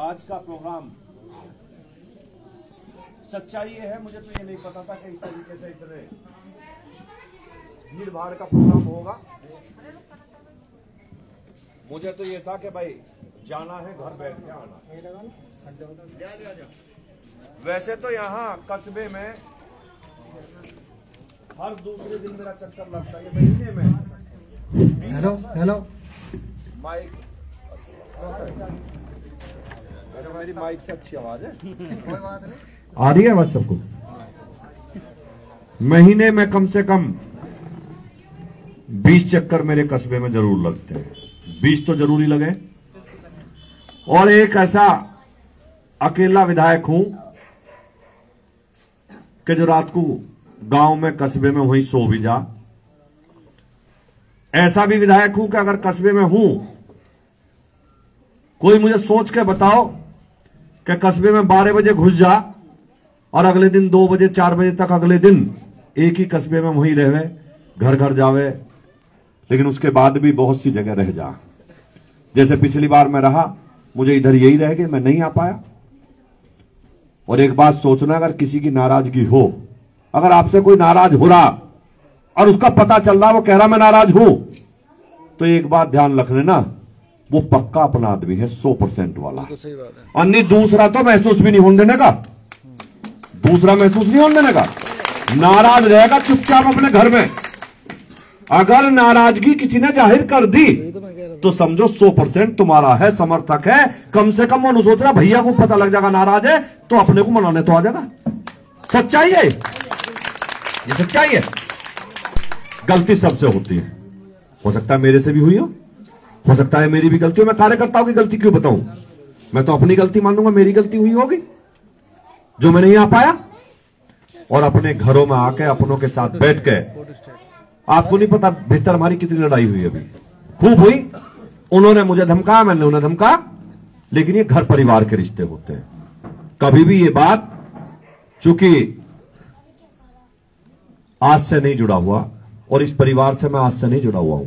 आज का प्रोग्राम सच्चाई ये है, मुझे तो ये नहीं पता था कि इस तरीके से इतने भीड़ भाड़ का प्रोग्राम होगा। मुझे तो ये था कि भाई जाना है घर बैठ के आना। वैसे तो यहाँ कस्बे में हर दूसरे दिन मेरा चक्कर लगता है, महीने में। हेलो माइक, मेरी माइक से अच्छी आवाज है। कोई बात नहीं, आ रही है आवाज सबको? महीने में कम से कम 20 चक्कर मेरे कस्बे में जरूर लगते हैं। 20 तो जरूरी लगे। और एक ऐसा अकेला विधायक हूं कि जो रात को गांव में कस्बे में वहीं सो भी जा। ऐसा भी विधायक हूं कि अगर कस्बे में हूं, कोई मुझे सोच के बताओ कि कस्बे में 12 बजे घुस जा और अगले दिन 2 बजे 4 बजे तक अगले दिन एक ही कस्बे में वहीं रहे, घर घर जावे, लेकिन उसके बाद भी बहुत सी जगह रह जा। जैसे पिछली बार मैं रहा, मुझे इधर यही रह गए, मैं नहीं आ पाया। और एक बात सोचना, अगर किसी की नाराजगी हो, अगर आपसे कोई नाराज हो रहा और उसका पता चल रहा वो कह रहा मैं नाराज हूं, तो एक बात ध्यान रख लेना, वो पक्का अपना आदमी है, 100% वाला। सही बात है। और नहीं, दूसरा तो महसूस भी नहीं होने देने का, दूसरा महसूस नहीं होने देने का। नाराज रहेगा चुपचाप अपने घर में। अगर नाराजगी किसी ने जाहिर कर दी तो समझो 100% तुम्हारा है, समर्थक है। कम से कम वो सोच रहा भैया को पता लग जाएगा नाराज है तो अपने को मनाने तो आ जाएगा। सच्चाई है ये, सच्चाई है। गलती सबसे होती है, हो सकता है मेरे से भी हुई हो सकता है मेरी भी गलती हो। मैं कार्यकर्ताओं की गलती क्यों बताऊं? मैं तो अपनी गलती मान लूंगा, मेरी गलती हुई होगी जो मैं नहीं आ पाया। और अपने घरों में आके अपनों के साथ बैठ के, आपको नहीं पता भीतर हमारी कितनी लड़ाई हुई, अभी खूब हुई। उन्होंने मुझे धमकाया, मैंने उन्हें धमकाया, लेकिन ये घर परिवार के रिश्ते होते हैं। कभी भी ये बात, चूंकि आज से नहीं जुड़ा हुआ और इस परिवार से मैं आज से नहीं जुड़ा हुआ हूं,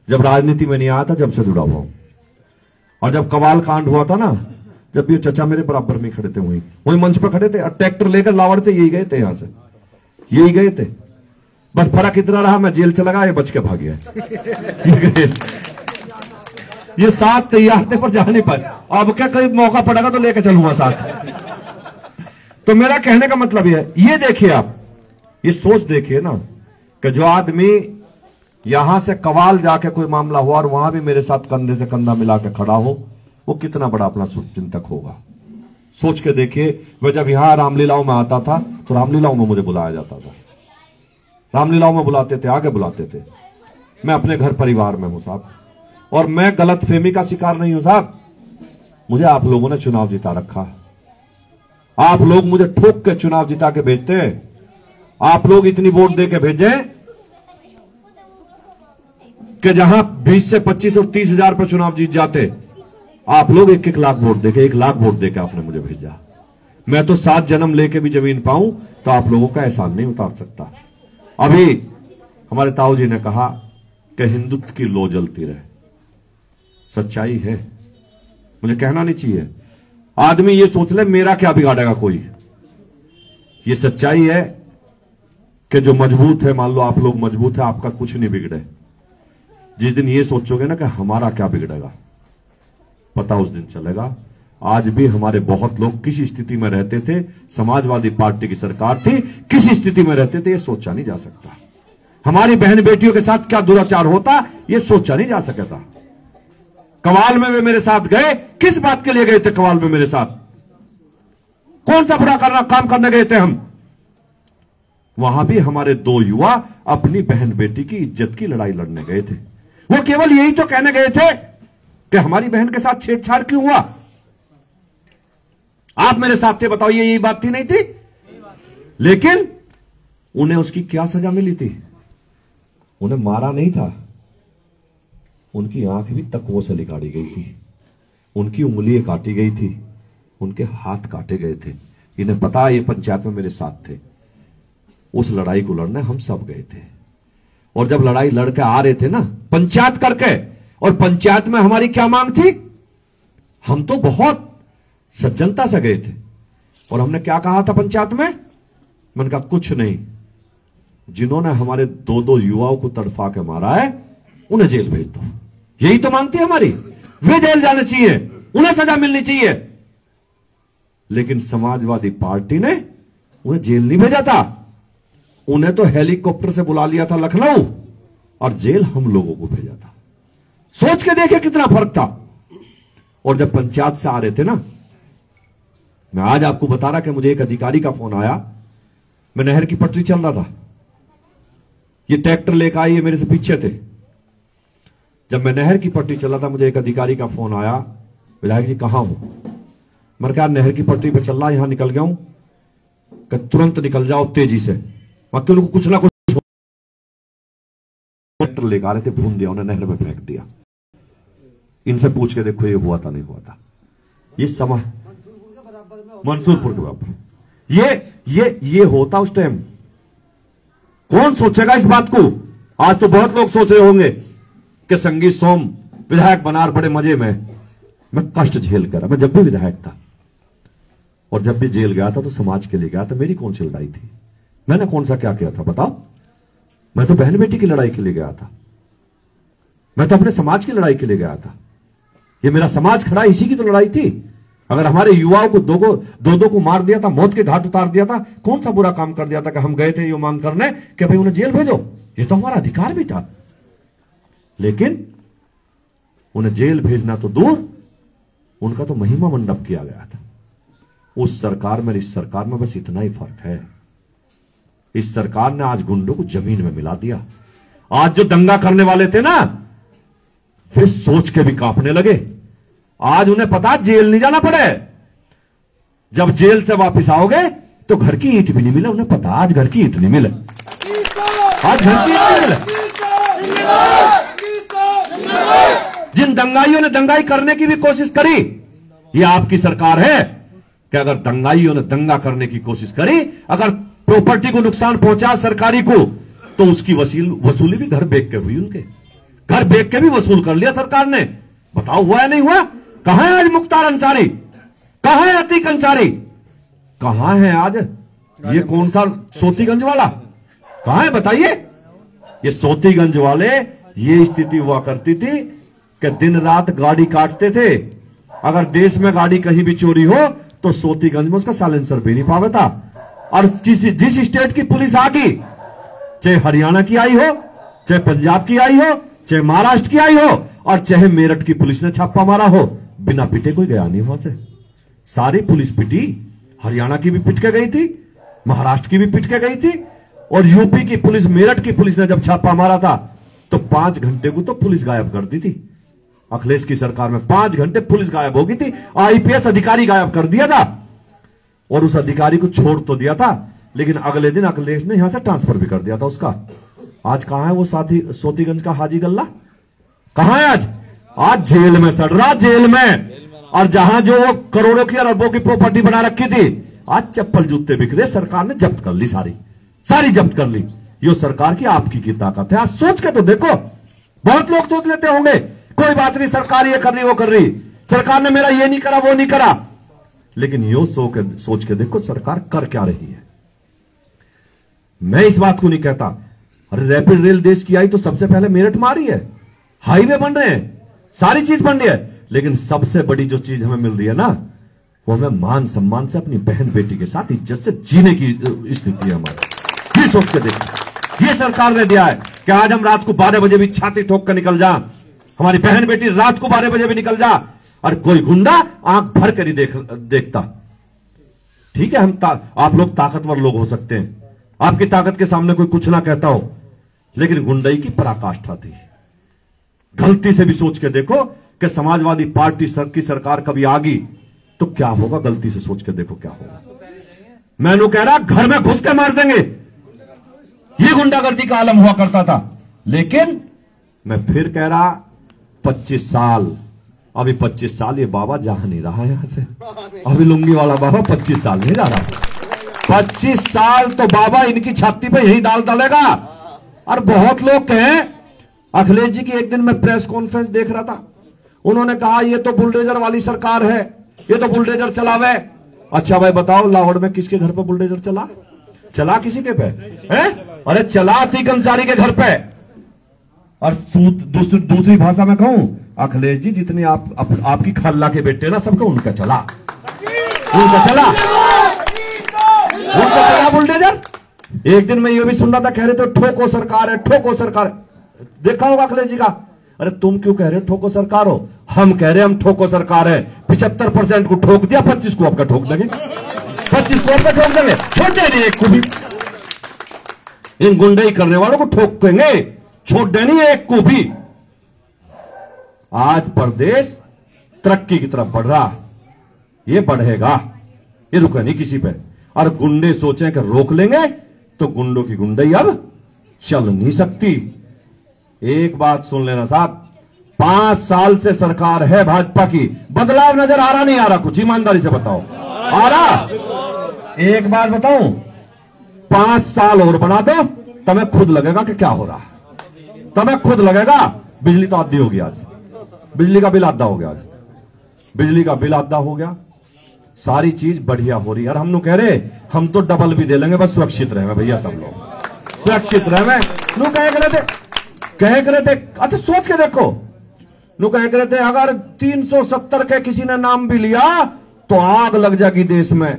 जब राजनीति में नहीं आया था जब से जुड़ा हुआ हूं। और जब कवाल कांड हुआ था ना, जब भी चचा मेरे बराबर में खड़े थे, वही मंच पर खड़े थे, और ट्रैक्टर लेकर लावड़ से यही गए थे, यहां से यही गए थे। बस फर्क इतना रहा, मैं जेल चला गया, ये बच के भाग गया। ये साथ तैयार थे पर जा नहीं पाए। अब क्या कहीं मौका पड़ेगा तो लेके चलूंगा साथ। तो मेरा कहने का मतलब ये देखिए, आप ये सोच देखिए ना, कि जो आदमी यहां से कवाल जाके कोई मामला हुआ और वहां भी मेरे साथ कंधे से कंधा मिला के खड़ा हो, वो कितना बड़ा अपना चिंतक होगा। सोच के देखिए, मैं जब यहां रामलीलाओं में आता था तो रामलीलाओं में मुझे बुलाया जाता था, रामलीलाओं में बुलाते थे, आगे बुलाते थे। मैं अपने घर परिवार में हूं साहब, और मैं गलत फहमी का शिकार नहीं हूं साहब। मुझे आप लोगों ने चुनाव जिता रखा, आप लोग मुझे ठोक के चुनाव जिता के भेजते हैं। आप लोग इतनी वोट दे के भेजे कि जहां 20 से 25 और 30 हजार पर चुनाव जीत जाते, आप लोग 1-1 लाख वोट देके, 1 लाख वोट देके आपने मुझे भेजा। मैं तो 7 जन्म लेके भी जमीन पाऊं तो आप लोगों का एहसान नहीं उतार सकता। अभी हमारे ताऊ जी ने कहा कि हिंदुत्व की लो जलती रहे, सच्चाई है, मुझे कहना नहीं चाहिए। आदमी ये सोच ले मेरा क्या बिगाड़ेगा कोई, ये सच्चाई है कि जो मजबूत है, मान लो आप लोग मजबूत है, आपका कुछ नहीं बिगड़े। जिस दिन ये सोचोगे ना कि हमारा क्या बिगड़ेगा, पता उस दिन चलेगा। आज भी हमारे बहुत लोग किस स्थिति में रहते थे, समाजवादी पार्टी की सरकार थी, किस स्थिति में रहते थे, ये सोचा नहीं जा सकता। हमारी बहन बेटियों के साथ क्या दुराचार होता, ये सोचा नहीं जा सकता। कवाल में वे मेरे साथ गए, किस बात के लिए गए थे कवाल में मेरे साथ? कौन सा बुरा काम करने गए थे हम? वहां भी हमारे 2 युवा अपनी बहन बेटी की इज्जत की लड़ाई लड़ने गए थे। वो केवल यही तो कहने गए थे कि हमारी बहन के साथ छेड़छाड़ क्यों हुआ। आप मेरे साथ थे, बताओ, यही बात थी नहीं थी? लेकिन उन्हें उसकी क्या सजा मिली थी? उन्हें मारा नहीं था, उनकी आंख भी तकवों से निकाली गई थी, उनकी उंगलियां काटी गई थी, उनके हाथ काटे गए थे। इन्हें पता, ये पंचायत में मेरे साथ थे। उस लड़ाई को लड़ने हम सब गए थे। और जब लड़ाई लड़के आ रहे थे ना, पंचायत करके, और पंचायत में हमारी क्या मांग थी? हम तो बहुत सज्जनता से गए थे और हमने क्या कहा था पंचायत में? मैंने कहा कुछ नहीं, जिन्होंने हमारे 2-2 युवाओं को तड़फा के मारा है उन्हें जेल भेज दो। यही तो मांगती है हमारी। वे जेल जाने चाहिए, उन्हें सजा मिलनी चाहिए। लेकिन समाजवादी पार्टी ने उन्हें जेल नहीं भेजा था, उन्हें तो हेलीकॉप्टर से बुला लिया था लखनऊ और जेल हम लोगों को भेजा था। सोच के देखे कितना फर्क था। और जब पंचायत से आ रहे थे ना, मैं आज आपको बता रहा कि मुझे एक अधिकारी का फोन आया। मैं नहर की पटरी चल रहा था, ये ट्रैक्टर लेकर आई, ये मेरे से पीछे थे। जब मैं नहर की पटरी चल रहा था, मुझे एक अधिकारी का फोन आया, विधायक जी कहां हो? मैंने कहा नहर की पटरी पे चल रहा, यहां निकल गया हूं। कि तुरंत निकल जाओ तेजी से। बाकी उनको कुछ ना कुछ ट्रैक्टर लेकर आ रहे थे, भून दिया, उन्हें नहर में फेंक दिया। इनसे पूछ के देखो ये हुआ था नहीं हुआ था। ये समय मंसूरपुर के बराबर ये होता उस टाइम। कौन सोचेगा इस बात को? आज तो बहुत लोग सोच रहे होंगे कि संगीत सोम विधायक बनार बड़े मजे में। मैं कष्ट झेल कर, मैं जब भी विधायक था और जब भी जेल गया था तो समाज के लिए गया था। मेरी कौन सी लड़ाई थी? मैंने कौन सा क्या किया था बताओ? मैं तो बहन बेटी की लड़ाई के लिए गया था, मैं तो अपने समाज की लड़ाई के लिए गया था। ये मेरा समाज खड़ा, इसी की तो लड़ाई थी। अगर हमारे युवाओं को दो को मार दिया था, मौत के घाट उतार दिया था, कौन सा बुरा काम कर दिया था कि हम गए थे ये मांग करने कि भाई उन्हें जेल भेजो? ये तो हमारा अधिकार भी था। लेकिन उन्हें जेल भेजना तो दूर, उनका तो महिमा मंडप किया गया था। उस सरकार में इस सरकार में बस इतना ही फर्क है। इस सरकार ने आज गुंडों को जमीन में मिला दिया। आज जो दंगा करने वाले थे ना, फिर सोच के भी कांपने लगे। आज उन्हें पता जेल नहीं जाना पड़े। जब जेल से वापस आओगे तो घर की ईंट भी नहीं मिले। उन्हें पता आज घर की ईंट नहीं मिले, आज घर की ईंट नहीं मिले। जिन दंगाइयों ने दंगाई करने की भी कोशिश करी, ये आपकी सरकार है कि अगर दंगाइयों ने दंगा करने की कोशिश करी, अगर प्रॉपर्टी को नुकसान पहुंचा सरकारी को, तो उसकी वसूली भी घर बेच के हुई। उनके घर बेच के भी वसूल कर लिया सरकार ने। बताओ हुआ या नहीं हुआ? कहां है आज मुख्तार अंसारी? कहां है अतीक अंसारी? कहां है आज ये कौन सा सोतीगंज वाला? कहां है बताइए? ये सोतीगंज वाले, ये स्थिति हुआ करती थी कि दिन रात गाड़ी काटते थे। अगर देश में गाड़ी कहीं भी चोरी हो तो सोतीगंज में उसका साइलेंसर भी नहीं पावे था। और जिस स्टेट की पुलिस आ गई, चाहे हरियाणा की आई हो, चाहे पंजाब की आई हो, चाहे महाराष्ट्र की आई हो, और चाहे मेरठ की पुलिस ने छापा मारा हो, बिना पिटे कोई गया नहीं वहां से। सारी पुलिस पिटी। हरियाणा की भी पिट के गई थी, महाराष्ट्र की भी पिट के गई थी, और यूपी की पुलिस, मेरठ की पुलिस ने जब छापा मारा था तो 5 घंटे को तो पुलिस गायब कर दी थी। अखिलेश की सरकार में 5 घंटे पुलिस गायब हो गई थी। आईपीएस अधिकारी गायब कर दिया था, और उस अधिकारी को छोड़ तो दिया था, लेकिन अगले दिन अखिलेश ने यहां से ट्रांसफर भी कर दिया था उसका। आज कहां है वो सोतीगंज का हाजी गल्ला? कहां है आज? आज जेल में सड़ रहा, जेल में। और जहां जो वो करोड़ों की, अरबों की प्रॉपर्टी बना रखी थी, आज चप्पल जूते बिक रहे। सरकार ने जब्त कर ली, सारी जब्त कर ली। ये सरकार की आपकी की ताकत है। आज सोच के तो देखो। बहुत लोग सोच लेते होंगे कोई बात नहीं, सरकार ये कर रही वो कर रही, सरकार ने मेरा ये नहीं करा वो नहीं करा। लेकिन यो सोच के देखो सरकार कर क्या रही है। मैं इस बात को नहीं कहता, अरे रैपिड रेल देश की आई तो सबसे पहले मेरठ में आ रही है, हाईवे बन रहे हैं, सारी चीज बन रही है। लेकिन सबसे बड़ी जो चीज हमें मिल रही है ना, वो हमें मान सम्मान से अपनी बहन बेटी के साथ इज्जत से जीने की स्थिति है हमारी। ये सोच के देखो, ये सरकार ने दिया है कि आज हम रात को 12 बजे भी छाती ठोक कर निकल जा, हमारी बहन बेटी रात को 12 बजे भी निकल जा, और कोई गुंडा आंख भर कर ही देखता। ठीक है, आप लोग ताकतवर लोग हो सकते हैं, आपकी ताकत के सामने कोई कुछ ना कहता हो, लेकिन गुंडई की पराकाष्ठा थी। गलती से भी सोच के देखो कि समाजवादी पार्टी की सरकार कभी आ गई तो क्या होगा। गलती से सोच के देखो क्या होगा। मैंने कह रहा घर में घुस के मार देंगे, ये गुंडागर्दी का आलम हुआ करता था। लेकिन मैं फिर कह रहा 25 साल, अभी 25 साल ये बाबा जा नहीं रहा यहां से। अभी लुंगी वाला बाबा 25 साल नहीं जा रहा। 25 साल तो बाबा इनकी छाती पे यही दाल डालेगा। और बहुत लोग कहें, अखिलेश जी की एक दिन मैं प्रेस कॉन्फ्रेंस देख रहा था, उन्होंने कहा ये तो बुलडोजर वाली सरकार है, ये तो बुलडोजर चलावे। अच्छा भाई बताओ, लाहौर में किसके घर पे बुलडोजर चला? चला किसी के पे है? अरे चला अतीक अंसारी के घर पे। और दूसरी भाषा में कहूं, अखिलेश जी जितने आपकी खाला के बेटे ना, सबको उनका चला, उनका चला बुलडोजर। एक दिन मैं ये भी सुन रहा था, कह रहे थे ठोको सरकार है, ठोको सरकार है। देखा होगा अखिलेश जी का। अरे तुम क्यों कह रहे हो ठोको सरकार हो? हम कह रहे हैं हम ठोको सरकार है। 75% को ठोक दिया, 25 को आपका ठोक देंगे, 25 को आपका ठोक देंगे, छोड़ते नहीं एक को भी। इन गुंडई करने वालों को ठोकेंगे, छोड़ देनी एक को भी। आज प्रदेश तरक्की की तरफ बढ़ रहा, ये बढ़ेगा, ये रुके नहीं किसी पे। और गुंडे सोचें कि रोक लेंगे तो गुंडों की गुंडई अब चल नहीं सकती। एक बात सुन लेना साहब, 5 साल से सरकार है भाजपा की, बदलाव नजर आ रहा नहीं आ रहा? कुछ ईमानदारी से बताओ, आ रहा? एक बात बताऊं, 5 साल और बना दो, तुम्हें खुद लगेगा कि क्या हो रहा है, तुम्हें खुद लगेगा। बिजली तो आधी होगी आज, बिजली का बिल आधा हो गया, आज बिजली का बिल आधा हो गया, सारी चीज बढ़िया हो रही है। और हम कह रहे हम तो डबल भी दे लेंगे, बस सुरक्षित रहे भैया, सब लोग सुरक्षित रहे। नु कह रहे थे, अच्छा सोच के देखो, नु कह रहे थे अगर 370 के किसी ने नाम भी लिया तो आग लग जाएगी देश में।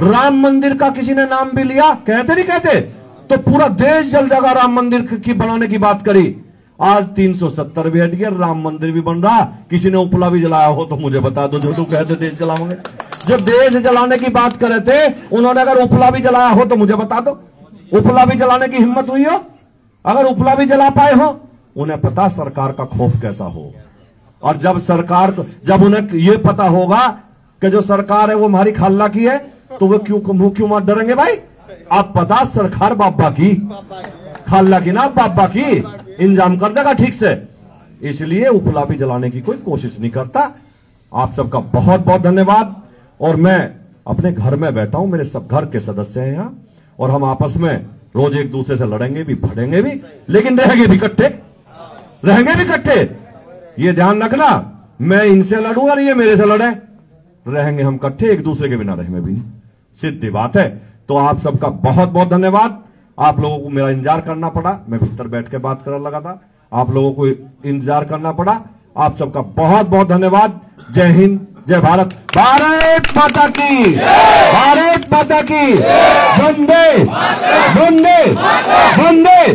राम मंदिर का किसी ने नाम भी लिया, कहते नहीं कहते, तो पूरा देश जल जाएगा। राम मंदिर की बनाने की बात करी, आज 370 भी हट गया, राम मंदिर भी बन रहा। किसी ने उपला भी जलाया हो तो मुझे बता दो, जो तुम कहते देश जलाओगे। जो देश जलाने की बात कर रहे थे, उन्होंने अगर उपला भी जलाया हो तो मुझे बता दो, उपला भी जलाने की हिम्मत हुई हो? अगर उपला भी जला पाए हो, उन्हें पता सरकार का खौफ कैसा हो। और जब सरकार को, जब उन्हें ये पता होगा कि जो सरकार है वो हमारी खाला की है, तो वो क्यों मत डरेंगे भाई? आप पता सरकार बाबा की, खाला की ना बाबा की, इंतजाम कर देगा ठीक से। इसलिए उपला भी जलाने की कोई कोशिश नहीं करता। आप सबका बहुत बहुत धन्यवाद। और मैं अपने घर में बैठा हूं, मेरे सब घर के सदस्य हैं यहां, और हम आपस में रोज एक दूसरे से लड़ेंगे भी, फटेंगे भी, लेकिन रहेंगे भी इकट्ठे, रहेंगे भी इकट्ठे। ये ध्यान रखना, मैं इनसे लड़ूंगा और ये मेरे से लड़े, रहेंगे हम इकट्ठे, एक दूसरे के बिना रहेंगे भी नहीं, सीधी बात है। तो आप सबका बहुत बहुत धन्यवाद। आप लोगों को मेरा इंतजार करना पड़ा, मैं भीतर बैठ के बात करने लगा था, आप लोगों को इंतजार करना पड़ा। आप सबका बहुत बहुत धन्यवाद। जय हिंद, जय भारत, भारत माता की, भारत माता की, वंदे वंदे वंदे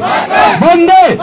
वंदे।